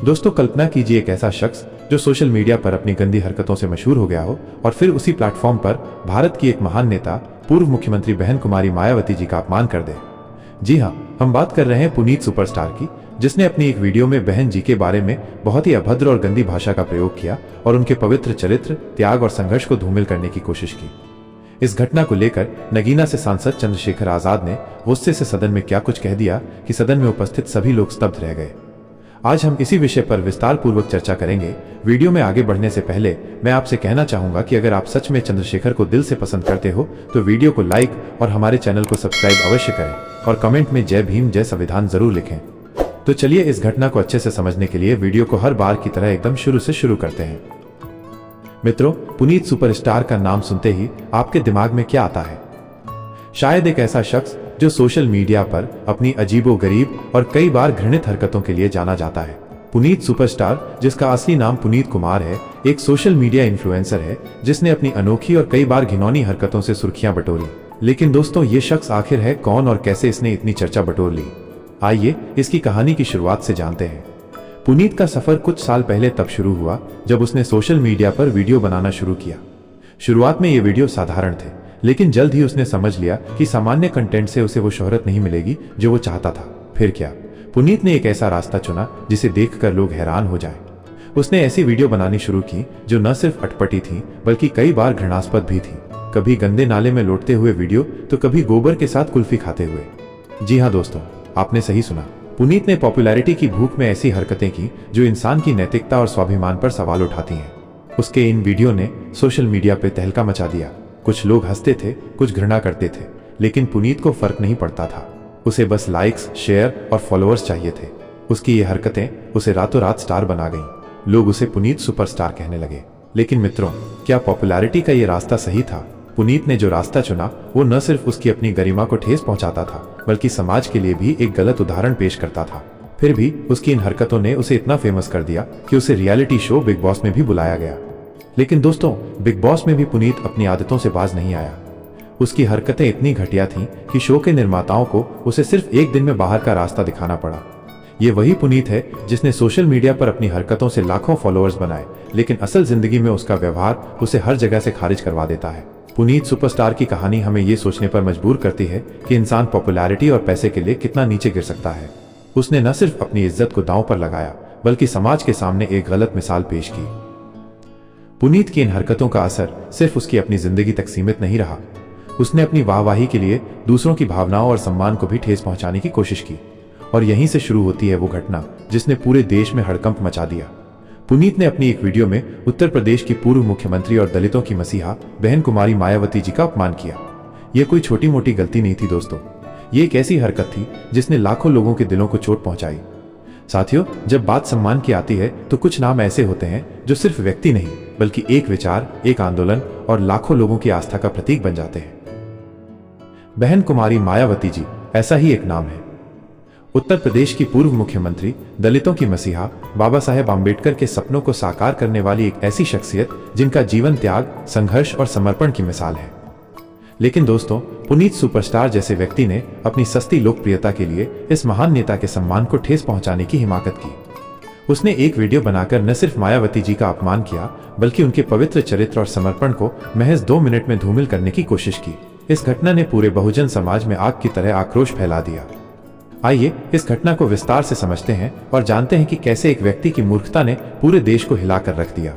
दोस्तों कल्पना कीजिए एक ऐसा शख्स जो सोशल मीडिया पर अपनी गंदी हरकतों से मशहूर हो गया हो और फिर उसी प्लेटफॉर्म पर भारत की एक महान नेता पूर्व मुख्यमंत्री बहन कुमारी मायावती जी का अपमान कर दे। जी हाँ, हम बात कर रहे हैं पुनीत सुपरस्टार की, जिसने अपनी एक वीडियो में बहन जी के बारे में बहुत ही अभद्र और गंदी भाषा का प्रयोग किया और उनके पवित्र चरित्र, त्याग और संघर्ष को धूमिल करने की कोशिश की। इस घटना को लेकर नगीना से सांसद चंद्रशेखर आजाद ने गुस्से से सदन में क्या कुछ कह दिया कि सदन में उपस्थित सभी लोग स्तब्ध रह गए। आज हम इसी विषय पर विस्तार पूर्वक चर्चा करेंगे। वीडियो में आगे बढ़ने से पहले मैं आपसे कहना चाहूंगा कि अगर आप सच में चंद्रशेखर को दिल से पसंद करते हो तो वीडियो को लाइक और हमारे चैनल को सब्सक्राइब अवश्य करें और कमेंट में जय भीम जय संविधान जरूर लिखें। तो चलिए इस घटना को अच्छे से समझने के लिए वीडियो को हर बार की तरह एकदम शुरू से शुरू करते हैं। मित्रों, पुनीत सुपरस्टार का नाम सुनते ही आपके दिमाग में क्या आता है? शायद एक ऐसा शख्स जो सोशल मीडिया पर अपनी अजीबोगरीब और कई बार घृणित हरकतों के लिए जाना जाता है। पुनीत सुपरस्टार, जिसका असली नाम पुनीत कुमार है, एक सोशल मीडिया इन्फ्लुएंसर है जिसने अपनी अनोखी और कई बार घिनौनी हरकतों से सुर्खियां बटोरी। लेकिन दोस्तों, ये शख्स आखिर है कौन और कैसे इसने इतनी चर्चा बटोर ली? आइए इसकी कहानी की शुरुआत से जानते हैं। पुनीत का सफर कुछ साल पहले तब शुरू हुआ जब उसने सोशल मीडिया पर वीडियो बनाना शुरू किया। शुरुआत में ये वीडियो साधारण थे, लेकिन जल्द ही उसने समझ लिया कि सामान्य कंटेंट से उसे वो शोहरत नहीं मिलेगी जो वो चाहता था। फिर क्या, पुनीत ने एक ऐसा रास्ता चुना जिसे देखकर लोग हैरान हो जाएं। उसने ऐसी वीडियो बनानी शुरू की जो न सिर्फ अटपटी थी बल्कि कई बार घृणास्पद भी थी। कभी गंदे नाले में लौटते हुए वीडियो तो कभी गोबर के साथ कुल्फी खाते हुए। जी हाँ दोस्तों, आपने सही सुना। पुनीत ने पॉपुलैरिटी की भूख में ऐसी हरकतें की जो इंसान की नैतिकता और स्वाभिमान पर सवाल उठाती हैं। उसके इन वीडियो ने सोशल मीडिया पर तहलका मचा दिया। कुछ लोग हंसते थे, कुछ घृणा करते थे, लेकिन पुनीत को फर्क नहीं पड़ता था। उसे बस लाइक्स, शेयर और फॉलोअर्स चाहिए थे। उसकी ये हरकतें उसे रातों रात स्टार बना गईं। लोग उसे पुनीत सुपरस्टार कहने लगे। लेकिन मित्रों, क्या पॉपुलैरिटी का ये रास्ता सही था? पुनीत ने जो रास्ता चुना वो न सिर्फ उसकी अपनी गरिमा को ठेस पहुंचाता था बल्कि समाज के लिए भी एक गलत उदाहरण पेश करता था। फिर भी उसकी इन हरकतों ने उसे इतना फेमस कर दिया कि उसे रियलिटी शो बिग बॉस में भी बुलाया गया। लेकिन दोस्तों, बिग बॉस में भी पुनीत अपनी आदतों से बाज नहीं आया। उसकी हरकतें इतनी घटिया थीं कि शो के निर्माताओं को उसे सिर्फ एक दिन में बाहर का रास्ता दिखाना पड़ा। ये वही पुनीत है जिसने सोशल मीडिया पर अपनी हरकतों से लाखों फॉलोअर्स बनाए, लेकिन असल जिंदगी में उसका व्यवहार उसे हर जगह से खारिज करवा देता है। पुनीत सुपरस्टार की कहानी हमें ये सोचने पर मजबूर करती है कि इंसान पॉपुलैरिटी और पैसे के लिए कितना नीचे गिर सकता है। उसने न सिर्फ अपनी इज्जत को दांव पर लगाया बल्कि समाज के सामने एक गलत मिसाल पेश की। पुनीत की इन हरकतों का असर सिर्फ उसकी अपनी जिंदगी तक सीमित नहीं रहा। उसने अपनी वाहवाही के लिए दूसरों की भावनाओं और सम्मान को भी ठेस पहुंचाने की कोशिश की। और यहीं से शुरू होती है वो घटना जिसने पूरे देश में हड़कंप मचा दिया। पुनीत ने अपनी एक वीडियो में उत्तर प्रदेश की पूर्व मुख्यमंत्री और दलितों की मसीहा बहन कुमारी मायावती जी का अपमान किया। यह कोई छोटी मोटी गलती नहीं थी दोस्तों, ये एक ऐसी हरकत थी जिसने लाखों लोगों के दिलों को चोट पहुंचाई। साथियों, जब बात सम्मान की आती है तो कुछ नाम ऐसे होते हैं जो सिर्फ व्यक्ति नहीं बल्कि एक विचार, एक आंदोलन और लाखों लोगों की आस्था का प्रतीक बन जाते हैं। बहन कुमारी मायावती जी ऐसा ही एक नाम है। उत्तर प्रदेश की पूर्व मुख्यमंत्री, दलितों की मसीहा, बाबा साहेब आम्बेडकर के सपनों को साकार करने वाली एक ऐसी शख्सियत जिनका जीवन त्याग, संघर्ष और समर्पण की मिसाल है। लेकिन दोस्तों, पुनीत सुपरस्टार जैसे व्यक्ति ने अपनी सस्ती लोकप्रियता के लिए इस महान नेता के सम्मान को ठेस पहुंचाने की हिमाकत की। उसने एक वीडियो बनाकर न सिर्फ मायावती जी का अपमान किया बल्कि उनके पवित्र चरित्र और समर्पण को महज 2 मिनट में धूमिल करने की कोशिश की। इस घटना ने पूरे बहुजन समाज में आग की तरह आक्रोश फैला दिया। आइए इस घटना को विस्तार से समझते हैं और जानते हैं कि कैसे एक व्यक्ति की मूर्खता ने पूरे देश को हिलाकर रख दिया।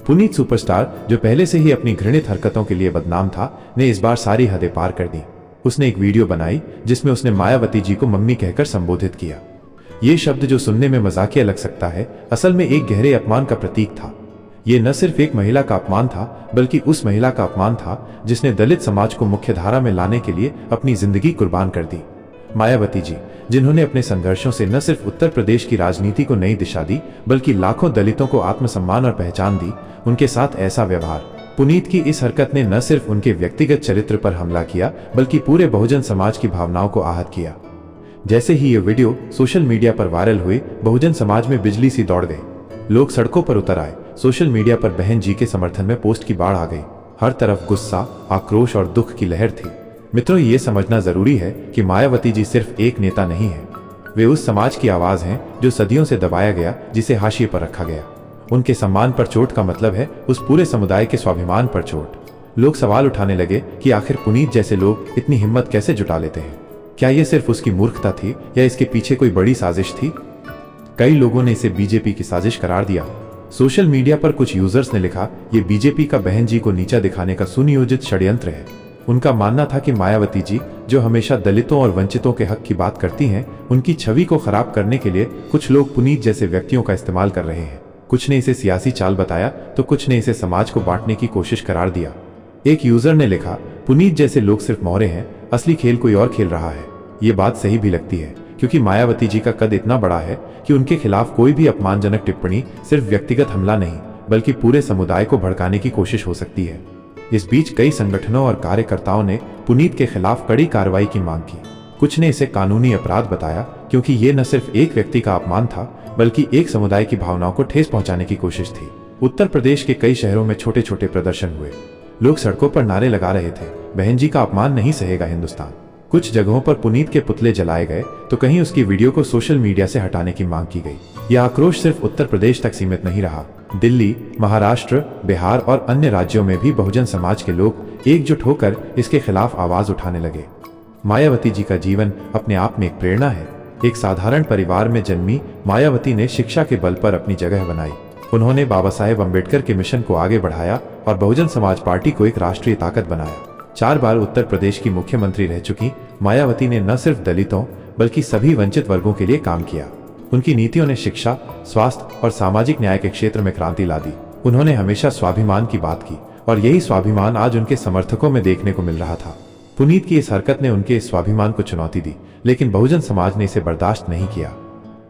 पुनीत सुपरस्टार, जो पहले से ही अपनी घृणित हरकतों के लिए बदनाम था, ने इस बार सारी हदें पार कर दी। उसने एक वीडियो बनाई जिसमें उसने मायावती जी को मम्मी कहकर संबोधित किया। ये शब्द जो सुनने में मजाकिया लग सकता है, असल में एक गहरे अपमान का प्रतीक था। ये न सिर्फ एक महिला का अपमान था बल्कि उस महिला का अपमान था जिसने दलित समाज को मुख्यधारा में लाने के लिए अपनी जिंदगी कुर्बान कर दी। मायावती जी, जिन्होंने अपने संघर्षों से न सिर्फ उत्तर प्रदेश की राजनीति को नई दिशा दी बल्कि लाखों दलितों को आत्मसम्मान और पहचान दी, उनके साथ ऐसा व्यवहार। पुनीत की इस हरकत ने न सिर्फ उनके व्यक्तिगत चरित्र पर हमला किया बल्कि पूरे बहुजन समाज की भावनाओं को आहत किया। जैसे ही ये वीडियो सोशल मीडिया पर वायरल हुई, बहुजन समाज में बिजली सी दौड़ गई। लोग सड़कों पर उतर आए। सोशल मीडिया पर बहन जी के समर्थन में पोस्ट की बाढ़ आ गई। हर तरफ गुस्सा, आक्रोश और दुख की लहर थी। मित्रों, ये समझना जरूरी है कि मायावती जी सिर्फ एक नेता नहीं है, वे उस समाज की आवाज हैं जो सदियों से दबाया गया, जिसे हाशिए पर रखा गया। उनके सम्मान पर चोट का मतलब है उस पूरे समुदाय के स्वाभिमान पर चोट। लोग सवाल उठाने लगे कि आखिर पुनीत जैसे लोग इतनी हिम्मत कैसे जुटा लेते हैं। क्या ये सिर्फ उसकी मूर्खता थी या इसके पीछे कोई बड़ी साजिश थी? कई लोगों ने इसे बीजेपी की साजिश करार दिया। सोशल मीडिया पर कुछ यूजर्स ने लिखा, ये बीजेपी का बहन जी को नीचा दिखाने का सुनियोजित षड्यंत्र है। उनका मानना था कि मायावती जी, जो हमेशा दलितों और वंचितों के हक की बात करती हैं, उनकी छवि को खराब करने के लिए कुछ लोग पुनीत जैसे व्यक्तियों का इस्तेमाल कर रहे हैं। कुछ ने इसे सियासी चाल बताया तो कुछ ने इसे समाज को बांटने की कोशिश करार दिया। एक यूजर ने लिखा, पुनीत जैसे लोग सिर्फ मोहरे हैं, असली खेल कोई और खेल रहा है। ये बात सही भी लगती है, क्योंकि मायावती जी का कद इतना बड़ा है कि उनके खिलाफ कोई भी अपमानजनक टिप्पणी सिर्फ व्यक्तिगत हमला नहीं, बल्कि पूरे समुदाय को भड़काने की कोशिश हो सकती है। इस बीच कई संगठनों और कार्यकर्ताओं ने पुनीत के खिलाफ कड़ी कार्रवाई की मांग की। कुछ ने इसे कानूनी अपराध बताया, क्योंकि ये न सिर्फ एक व्यक्ति का अपमान था, बल्कि एक समुदाय की भावनाओं को ठेस पहुंचाने की कोशिश थी। उत्तर प्रदेश के कई शहरों में छोटे छोटे प्रदर्शन हुए। लोग सड़कों पर नारे लगा रहे थे, बहन जी का अपमान नहीं सहेगा हिंदुस्तान। कुछ जगहों पर पुनीत के पुतले जलाए गए तो कहीं उसकी वीडियो को सोशल मीडिया से हटाने की मांग की गई। यह आक्रोश सिर्फ उत्तर प्रदेश तक सीमित नहीं रहा। दिल्ली, महाराष्ट्र, बिहार और अन्य राज्यों में भी बहुजन समाज के लोग एकजुट होकर इसके खिलाफ आवाज उठाने लगे। मायावती जी का जीवन अपने आप में एक प्रेरणा है। एक साधारण परिवार में जन्मी मायावती ने शिक्षा के बल पर अपनी जगह बनाई। उन्होंने बाबा साहेब अम्बेडकर के मिशन को आगे बढ़ाया और बहुजन समाज पार्टी को एक राष्ट्रीय ताकत बनाया। 4 बार उत्तर प्रदेश की मुख्यमंत्री रह चुकी मायावती ने न सिर्फ दलितों बल्कि सभी वंचित वर्गों के लिए काम किया। उनकी नीतियों ने शिक्षा, स्वास्थ्य और सामाजिक न्याय के क्षेत्र में क्रांति ला दी। उन्होंने हमेशा स्वाभिमान की बात की और यही स्वाभिमान आज उनके समर्थकों में देखने को मिल रहा था। पुनीत की इस हरकत ने उनके इस स्वाभिमान को चुनौती दी, लेकिन बहुजन समाज ने इसे बर्दाश्त नहीं किया।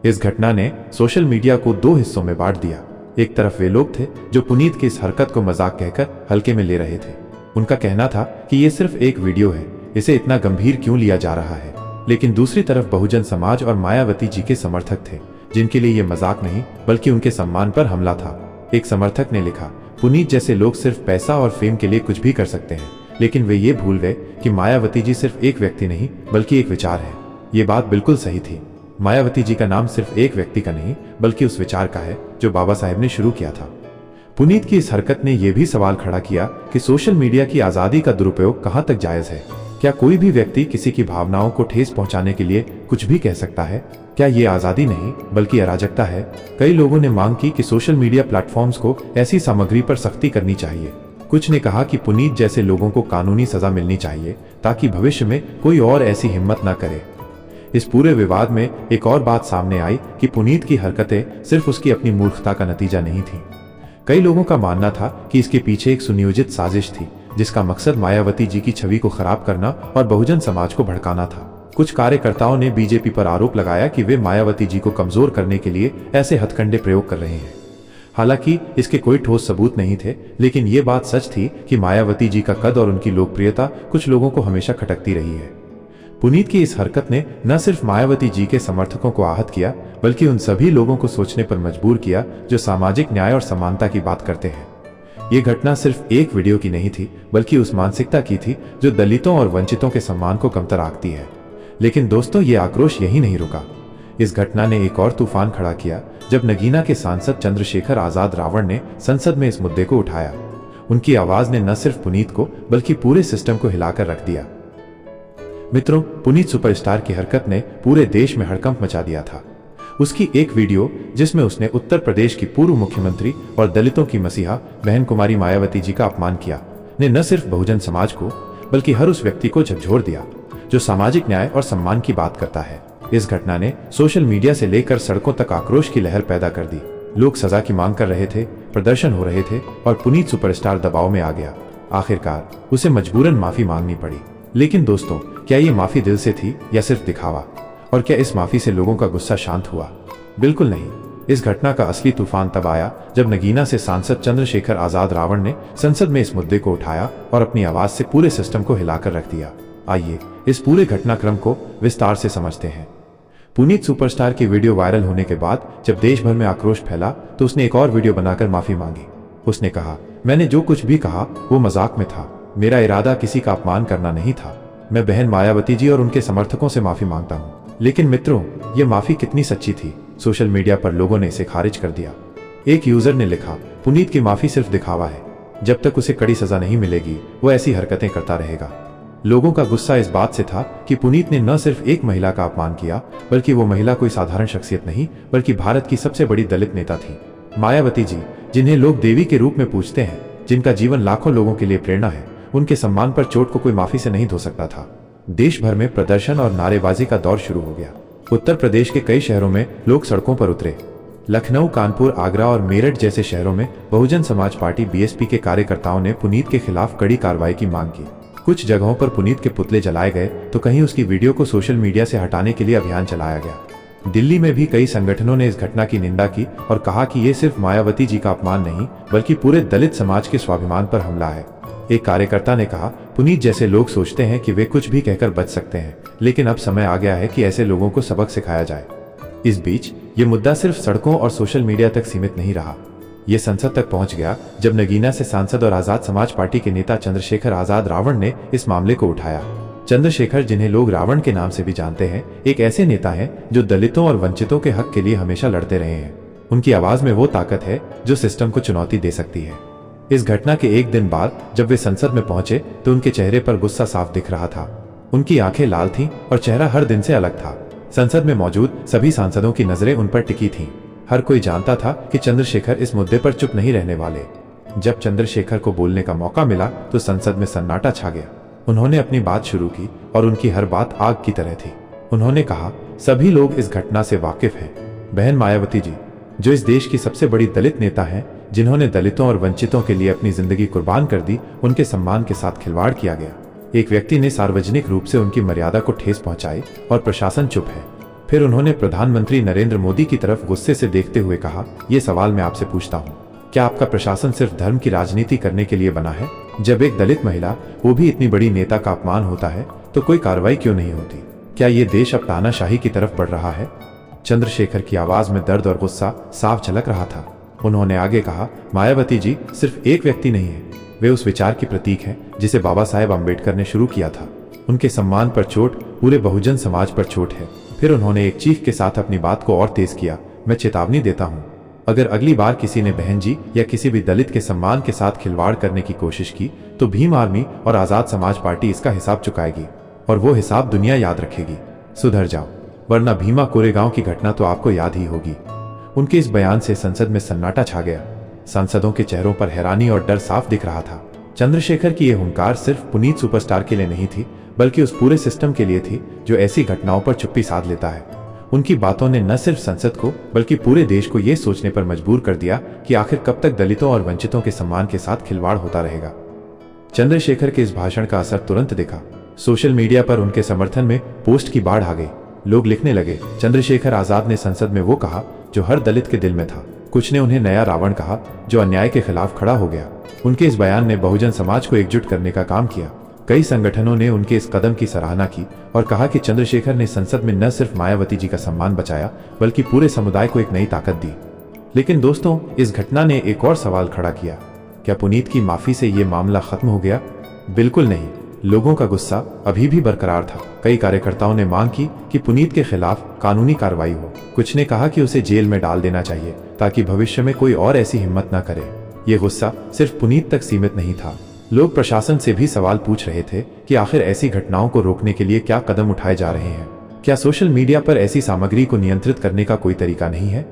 इस घटना ने सोशल मीडिया को 2 हिस्सों में बांट दिया। एक तरफ वे लोग थे जो पुनीत की इस हरकत को मजाक कहकर हल्के में ले रहे थे। उनका कहना था कि ये सिर्फ एक वीडियो है, इसे इतना गंभीर क्यों लिया जा रहा है। लेकिन दूसरी तरफ बहुजन समाज और मायावती जी के समर्थक थे, जिनके लिए ये मजाक नहीं बल्कि उनके सम्मान पर हमला था। एक समर्थक ने लिखा, पुनीत जैसे लोग सिर्फ पैसा और फेम के लिए कुछ भी कर सकते हैं, लेकिन वे ये भूल गए कि मायावती जी सिर्फ एक व्यक्ति नहीं बल्कि एक विचार है। ये बात बिल्कुल सही थी। मायावती जी का नाम सिर्फ एक व्यक्ति का नहीं बल्कि उस विचार का है जो बाबा साहेब ने शुरू किया था। पुनीत की इस हरकत ने यह भी सवाल खड़ा किया कि सोशल मीडिया की आजादी का दुरुपयोग कहां तक जायज है। क्या कोई भी व्यक्ति किसी की भावनाओं को ठेस पहुंचाने के लिए कुछ भी कह सकता है? क्या ये आजादी नहीं बल्कि अराजकता है? कई लोगों ने मांग की कि सोशल मीडिया प्लेटफॉर्म्स को ऐसी सामग्री पर सख्ती करनी चाहिए। कुछ ने कहा कि पुनीत जैसे लोगों को कानूनी सजा मिलनी चाहिए ताकि भविष्य में कोई और ऐसी हिम्मत न करे। इस पूरे विवाद में एक और बात सामने आई कि पुनीत की हरकतें सिर्फ उसकी अपनी मूर्खता का नतीजा नहीं थी। कई लोगों का मानना था कि इसके पीछे एक सुनियोजित साजिश थी, जिसका मकसद मायावती जी की छवि को खराब करना और बहुजन समाज को भड़काना था। कुछ कार्यकर्ताओं ने बीजेपी पर आरोप लगाया कि वे मायावती जी को कमजोर करने के लिए ऐसे हथकंडे प्रयोग कर रहे हैं। हालांकि इसके कोई ठोस सबूत नहीं थे, लेकिन ये बात सच थी कि मायावती जी का कद और उनकी लोकप्रियता कुछ लोगों को हमेशा खटकती रही है। पुनीत की इस हरकत ने न सिर्फ मायावती जी के समर्थकों को आहत किया, बल्कि उन सभी लोगों को सोचने पर मजबूर किया जो सामाजिक न्याय और समानता की बात करते हैं। ये घटना सिर्फ एक वीडियो की नहीं थी, बल्कि उस मानसिकता की थी जो दलितों और वंचितों के सम्मान को कमतर आंकती है। लेकिन दोस्तों, ये आक्रोश यही नहीं रुका। इस घटना ने एक और तूफान खड़ा किया जब नगीना के सांसद चंद्रशेखर आजाद रावण ने संसद में इस मुद्दे को उठाया। उनकी आवाज ने न सिर्फ पुनीत को बल्कि पूरे सिस्टम को हिलाकर रख दिया। मित्रों, पुनीत सुपरस्टार की हरकत ने पूरे देश में हड़कंप मचा दिया था। उसकी एक वीडियो जिसमें उसने उत्तर प्रदेश की पूर्व मुख्यमंत्री और दलितों की मसीहा बहन कुमारी मायावती जी का अपमान किया, ने न सिर्फ बहुजन समाज को बल्कि हर उस व्यक्ति को झकझोर दिया जो सामाजिक न्याय और सम्मान की बात करता है। इस घटना ने सोशल मीडिया से लेकर सड़कों तक आक्रोश की लहर पैदा कर दी। लोग सजा की मांग कर रहे थे, प्रदर्शन हो रहे थे और पुनीत सुपरस्टार दबाव में आ गया। आखिरकार उसे मजबूरन माफी मांगनी पड़ी। लेकिन दोस्तों, क्या ये माफी दिल से थी या सिर्फ दिखावा? और क्या इस माफी से लोगों का गुस्सा शांत हुआ? बिल्कुल नहीं। इस घटना का असली तूफान तब आया जब नगीना से सांसद चंद्रशेखर आजाद रावण ने संसद में इस मुद्दे को उठाया और अपनी आवाज से पूरे सिस्टम को हिलाकर रख दिया। आइए इस पूरे घटनाक्रम को विस्तार से समझते हैं। पुनीत सुपरस्टार की वीडियो वायरल होने के बाद जब देश भर में आक्रोश फैला तो उसने एक और वीडियो बनाकर माफी मांगी। उसने कहा, मैंने जो कुछ भी कहा वो मजाक में था। मेरा इरादा किसी का अपमान करना नहीं था। मैं बहन मायावती जी और उनके समर्थकों से माफी मांगता हूँ। लेकिन मित्रों, ये माफी कितनी सच्ची थी? सोशल मीडिया पर लोगों ने इसे खारिज कर दिया। एक यूजर ने लिखा, पुनीत की माफी सिर्फ दिखावा है, जब तक उसे कड़ी सजा नहीं मिलेगी वो ऐसी हरकतें करता रहेगा। लोगों का गुस्सा इस बात से था कि पुनीत ने न सिर्फ एक महिला का अपमान किया, बल्कि वो महिला कोई साधारण शख्सियत नहीं बल्कि भारत की सबसे बड़ी दलित नेता थी, मायावती जी, जिन्हें लोग देवी के रूप में पूजते हैं, जिनका जीवन लाखों लोगों के लिए प्रेरणा है। उनके सम्मान पर चोट को कोई माफी से नहीं धो सकता था। देश भर में प्रदर्शन और नारेबाजी का दौर शुरू हो गया। उत्तर प्रदेश के कई शहरों में लोग सड़कों पर उतरे। लखनऊ, कानपुर, आगरा और मेरठ जैसे शहरों में बहुजन समाज पार्टी बीएसपी के कार्यकर्ताओं ने पुनीत के खिलाफ कड़ी कार्रवाई की मांग की। कुछ जगहों पर पुनीत के पुतले जलाए गए तो कहीं उसकी वीडियो को सोशल मीडिया से हटाने के लिए अभियान चलाया गया। दिल्ली में भी कई संगठनों ने इस घटना की निंदा की और कहा कि ये सिर्फ मायावती जी का अपमान नहीं बल्कि पूरे दलित समाज के स्वाभिमान पर हमला है। एक कार्यकर्ता ने कहा, पुनीत जैसे लोग सोचते हैं कि वे कुछ भी कहकर बच सकते हैं, लेकिन अब समय आ गया है कि ऐसे लोगों को सबक सिखाया जाए। इस बीच ये मुद्दा सिर्फ सड़कों और सोशल मीडिया तक सीमित नहीं रहा। ये संसद तक पहुंच गया जब नगीना से सांसद और आजाद समाज पार्टी के नेता चंद्रशेखर आजाद रावण ने इस मामले को उठाया। चंद्रशेखर, जिन्हें लोग रावण के नाम से भी जानते हैं, एक ऐसे नेता हैं जो दलितों और वंचितों के हक के लिए हमेशा लड़ते रहे हैं। उनकी आवाज में वो ताकत है जो सिस्टम को चुनौती दे सकती है। इस घटना के एक दिन बाद जब वे संसद में पहुंचे तो उनके चेहरे पर गुस्सा साफ दिख रहा था। उनकी आंखें लाल थीं और चेहरा हर दिन से अलग था। संसद में मौजूद सभी सांसदों की नजरें उन पर टिकी थीं। हर कोई जानता था कि चंद्रशेखर इस मुद्दे पर चुप नहीं रहने वाले। जब चंद्रशेखर को बोलने का मौका मिला तो संसद में सन्नाटा छा गया। उन्होंने अपनी बात शुरू की और उनकी हर बात आग की तरह थी। उन्होंने कहा, सभी लोग इस घटना से वाकिफ हैं। बहन मायावती जी, जो इस देश की सबसे बड़ी दलित नेता हैं, जिन्होंने दलितों और वंचितों के लिए अपनी जिंदगी कुर्बान कर दी, उनके सम्मान के साथ खिलवाड़ किया गया। एक व्यक्ति ने सार्वजनिक रूप से उनकी मर्यादा को ठेस पहुंचाई और प्रशासन चुप है। फिर उन्होंने प्रधानमंत्री नरेंद्र मोदी की तरफ गुस्से से देखते हुए कहा, यह सवाल मैं आपसे पूछता हूं, क्या आपका प्रशासन सिर्फ धर्म की राजनीति करने के लिए बना है? जब एक दलित महिला, वो भी इतनी बड़ी नेता का अपमान होता है तो कोई कार्रवाई क्यों नहीं होती? क्या ये देश अब तानाशाही की तरफ बढ़ रहा है? चंद्रशेखर की आवाज में दर्द और गुस्सा साफ झलक रहा था। उन्होंने आगे कहा, मायावती जी सिर्फ एक व्यक्ति नहीं है, वे उस विचार की प्रतीक हैं जिसे बाबा साहेब अम्बेडकर ने शुरू किया था। उनके सम्मान पर चोट पूरे बहुजन समाज पर चोट है। फिर उन्होंने एक चीख के साथ अपनी बात को और तेज किया, मैं चेतावनी देता हूं, अगर अगली बार किसी ने बहन जी या किसी भी दलित के सम्मान के साथ खिलवाड़ करने की कोशिश की तो भीम आर्मी और आजाद समाज पार्टी इसका हिसाब चुकाएगी और वो हिसाब दुनिया याद रखेगी। सुधर जाओ, वरना भीमा कोरेगांव की घटना तो आपको याद ही होगी। उनके इस बयान से संसद में सन्नाटा छा गया। सांसदों के चेहरों पर हैरानी और डर साफ दिख रहा था। चंद्रशेखर की यह हुंकार सिर्फ पुनीत सुपरस्टार के लिए नहीं थी, बल्कि उस पूरे सिस्टम के लिए थी जो ऐसी घटनाओं पर चुप्पी साध लेता है। उनकी बातों ने न सिर्फ संसद को बल्कि पूरे देश को यह सोचने पर मजबूर कर दिया कि आखिर कब तक दलितों और वंचितों के सम्मान के साथ खिलवाड़ होता रहेगा। चंद्रशेखर के इस भाषण का असर तुरंत दिखा। सोशल मीडिया पर उनके समर्थन में पोस्ट की बाढ़ आ गई। लोग लिखने लगे, चंद्रशेखर आजाद ने संसद में वो कहा जो हर दलित के दिल में था। कुछ ने उन्हें नया रावण कहा जो अन्याय के खिलाफ खड़ा हो गया। उनके इस बयान ने बहुजन समाज को एकजुट करने का काम किया। कई संगठनों ने उनके इस कदम की सराहना की और कहा कि चंद्रशेखर ने संसद में न सिर्फ मायावती जी का सम्मान बचाया बल्कि पूरे समुदाय को एक नई ताकत दी। लेकिन दोस्तों, इस घटना ने एक और सवाल खड़ा किया, क्या पुनीत की माफी से ये मामला खत्म हो गया? बिल्कुल नहीं। लोगों का गुस्सा अभी भी बरकरार था। कई कार्यकर्ताओं ने मांग की कि पुनीत के खिलाफ कानूनी कार्रवाई हो। कुछ ने कहा कि उसे जेल में डाल देना चाहिए ताकि भविष्य में कोई और ऐसी हिम्मत न करे। ये गुस्सा सिर्फ पुनीत तक सीमित नहीं था। लोग प्रशासन से भी सवाल पूछ रहे थे कि आखिर ऐसी घटनाओं को रोकने के लिए क्या कदम उठाए जा रहे हैं। क्या सोशल मीडिया पर ऐसी सामग्री को नियंत्रित करने का कोई तरीका नहीं है?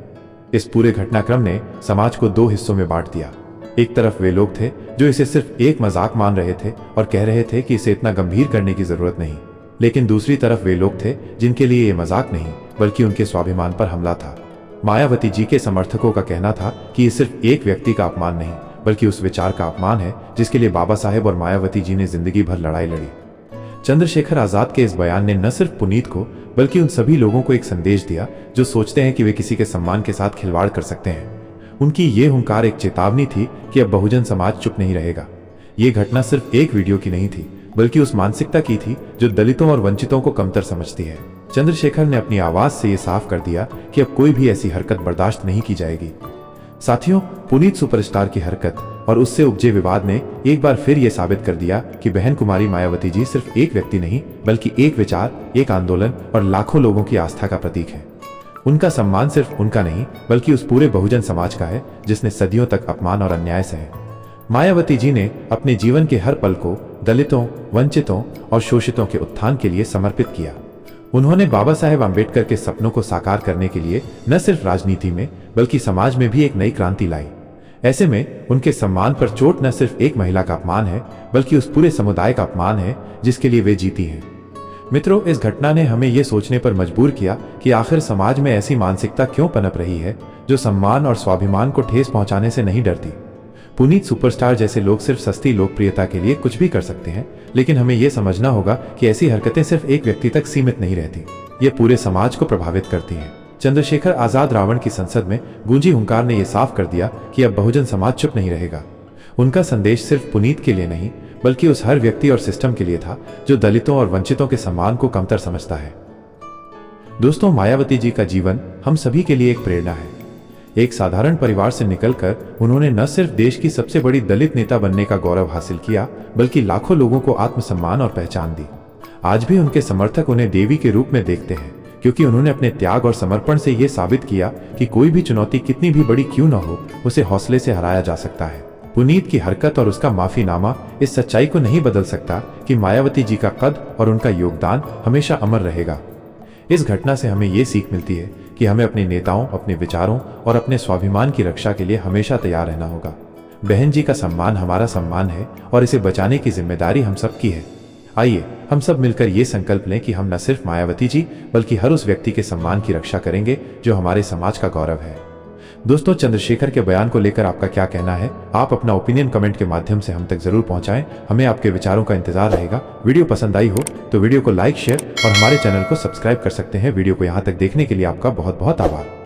इस पूरे घटनाक्रम ने समाज को दो हिस्सों में बांट दिया। एक तरफ वे लोग थे जो इसे सिर्फ एक मजाक मान रहे थे और कह रहे थे कि इसे इतना गंभीर करने की जरूरत नहीं, लेकिन दूसरी तरफ वे लोग थे जिनके लिए ये मजाक नहीं बल्कि उनके स्वाभिमान पर हमला था। मायावती जी के समर्थकों का कहना था कि ये सिर्फ एक व्यक्ति का अपमान नहीं बल्कि उस विचार का अपमान है जिसके लिए बाबा साहेब और मायावती जी ने जिंदगी भर लड़ाई लड़ी। चंद्रशेखर आजाद के इस बयान ने न सिर्फ पुनीत को बल्कि उन सभी लोगों को एक संदेश दिया जो सोचते हैं कि वे किसी के सम्मान के साथ खिलवाड़ कर सकते हैं। उनकी ये हुंकार एक चेतावनी थी कि अब बहुजन समाज चुप नहीं रहेगा। ये घटना सिर्फ एक वीडियो की नहीं थी बल्कि उस मानसिकता की थी जो दलितों और वंचितों को कमतर समझती है। चंद्रशेखर ने अपनी आवाज से ये साफ कर दिया कि अब कोई भी ऐसी हरकत बर्दाश्त नहीं की जाएगी। साथियों, पुनीत सुपरस्टार की हरकत और उससे उपजे विवाद ने एक बार फिर ये साबित कर दिया कि बहन कुमारी मायावती जी सिर्फ एक व्यक्ति नहीं बल्कि एक विचार, एक आंदोलन और लाखों लोगों की आस्था का प्रतीक है। उनका सम्मान सिर्फ उनका नहीं बल्कि उस पूरे बहुजन समाज का है जिसने सदियों तक अपमान और अन्याय सहे। मायावती जी ने अपने जीवन के हर पल को दलितों, वंचितों और शोषितों के उत्थान के लिए समर्पित किया। उन्होंने बाबा साहेब आम्बेडकर के सपनों को साकार करने के लिए न सिर्फ राजनीति में बल्कि समाज में भी एक नई क्रांति लाई। ऐसे में उनके सम्मान पर चोट न सिर्फ एक महिला का अपमान है बल्कि उस पूरे समुदाय का अपमान है जिसके लिए वे जीती हैं। मित्रों, इस घटना ने हमें यह सोचने पर मजबूर किया कि आखिर समाज में ऐसी मानसिकता क्यों पनप रही है जो सम्मान और स्वाभिमान को ठेस पहुंचाने से नहीं डरती। पुनीत सुपरस्टार जैसे लोग सिर्फ सस्ती लोकप्रियता के लिए कुछ भी कर सकते हैं, लेकिन हमें यह समझना होगा कि ऐसी हरकतें सिर्फ एक व्यक्ति तक सीमित नहीं रहती, ये पूरे समाज को प्रभावित करती हैं। चंद्रशेखर आजाद रावण की संसद में गूंजी हुंकार ने यह साफ कर दिया कि अब बहुजन समाज चुप नहीं रहेगा। उनका संदेश सिर्फ पुनीत के लिए नहीं बल्कि उस हर व्यक्ति और सिस्टम के लिए था जो दलितों और वंचितों के सम्मान को कमतर समझता है। दोस्तों, मायावती जी का जीवन हम सभी के लिए एक प्रेरणा है। एक साधारण परिवार से निकलकर उन्होंने न सिर्फ देश की सबसे बड़ी दलित नेता बनने का गौरव हासिल किया बल्कि लाखों लोगों को आत्मसम्मान और पहचान दी। आज भी उनके समर्थक उन्हें देवी के रूप में देखते हैं क्योंकि उन्होंने अपने त्याग और समर्पण से यह साबित किया कि कोई भी चुनौती कितनी भी बड़ी क्यों न हो, उसे हौसले से हराया जा सकता है। पुनीत की हरकत और उसका माफीनामा इस सच्चाई को नहीं बदल सकता कि मायावती जी का कद और उनका योगदान हमेशा अमर रहेगा। इस घटना से हमें ये सीख मिलती है कि हमें अपने नेताओं, अपने विचारों और अपने स्वाभिमान की रक्षा के लिए हमेशा तैयार रहना होगा। बहन जी का सम्मान हमारा सम्मान है और इसे बचाने की जिम्मेदारी हम सबकी है। आइए हम सब मिलकर ये संकल्प लें कि हम न सिर्फ मायावती जी बल्कि हर उस व्यक्ति के सम्मान की रक्षा करेंगे जो हमारे समाज का गौरव है। दोस्तों, चंद्रशेखर के बयान को लेकर आपका क्या कहना है? आप अपना ओपिनियन कमेंट के माध्यम से हम तक जरूर पहुंचाएं। हमें आपके विचारों का इंतजार रहेगा। वीडियो पसंद आई हो तो वीडियो को लाइक, शेयर और हमारे चैनल को सब्सक्राइब कर सकते हैं। वीडियो को यहाँ तक देखने के लिए आपका बहुत बहुत आभार।